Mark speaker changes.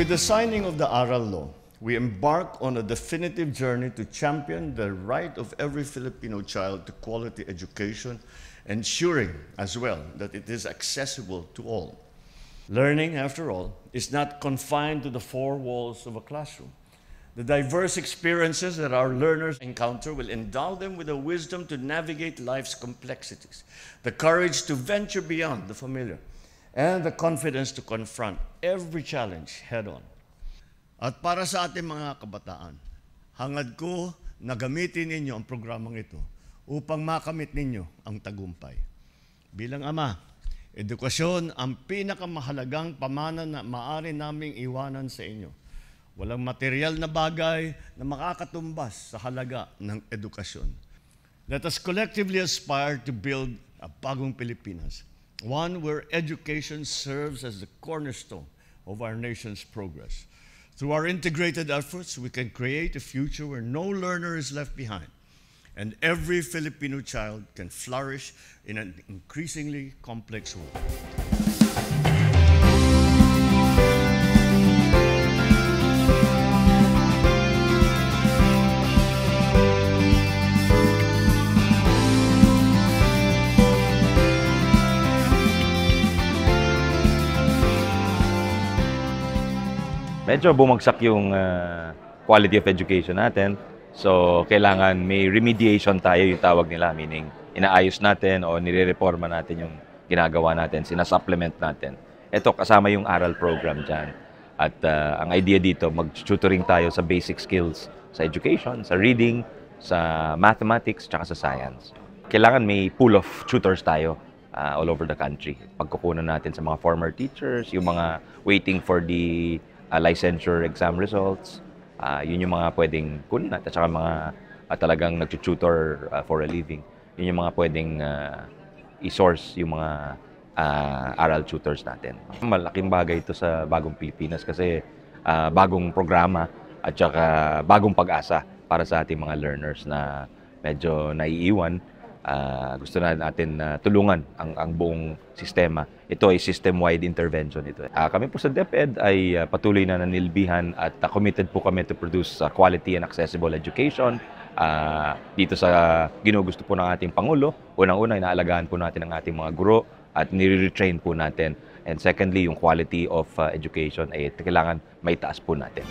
Speaker 1: With the signing of the Aral Law, we embark on a definitive journey to champion the right of every Filipino child to quality education, ensuring as well that it is accessible to all. Learning, after all, is not confined to the four walls of a classroom. The diverse experiences that our learners encounter will endow them with the wisdom to navigate life's complexities, the courage to venture beyond the familiar, and the confidence to confront every challenge head-on. At para sa ating mga kabataan, hangad ko na gamitin ninyo ang programang ito upang makamit ninyo ang tagumpay. Bilang ama, edukasyon ang pinakamahalagang pamana na maaari naming iwanan sa inyo. Walang material na bagay na makakatumbas sa halaga ng edukasyon. Let us collectively aspire to build a bagong Pilipinas, one where education serves as the cornerstone of our nation's progress. Through our integrated efforts, we can create a future where no learner is left behind, and every Filipino child can flourish in an increasingly complex world.
Speaker 2: Medyo bumagsak yung quality of education natin. So, kailangan may remediation tayo, yung tawag nila. Meaning, inaayos natin o nire-reforma natin yung ginagawa natin, sinasupplement natin. Ito, kasama yung ARAL program dyan. At ang idea dito, mag-tutoring tayo sa basic skills sa education, sa reading, sa mathematics, tsaka sa science. Kailangan may pool of tutors tayo all over the country. Pagkukunan natin sa mga former teachers, yung mga waiting for the licensure exam results, yun yung mga pwedeng kunin natin, at saka mga talagang nag-tutor for a living. Yun yung mga pwedeng i-source yung mga ARAL tutors natin. Malaking bagay ito sa Bagong Pilipinas kasi bagong programa at saka bagong pag-asa para sa ating mga learners na medyo naiiwan. Gusto na natin tulungan ang buong sistema. Ito ay system-wide intervention ito. Kami po sa DepEd ay patuloy na nanilbihan at committed po kami to produce quality and accessible education. Dito sa ginugusto po ng ating Pangulo, unang-una inaalagaan po natin ang ating mga guro at nire-retrain po natin. And secondly, yung quality of education ay kailangan may taas po natin.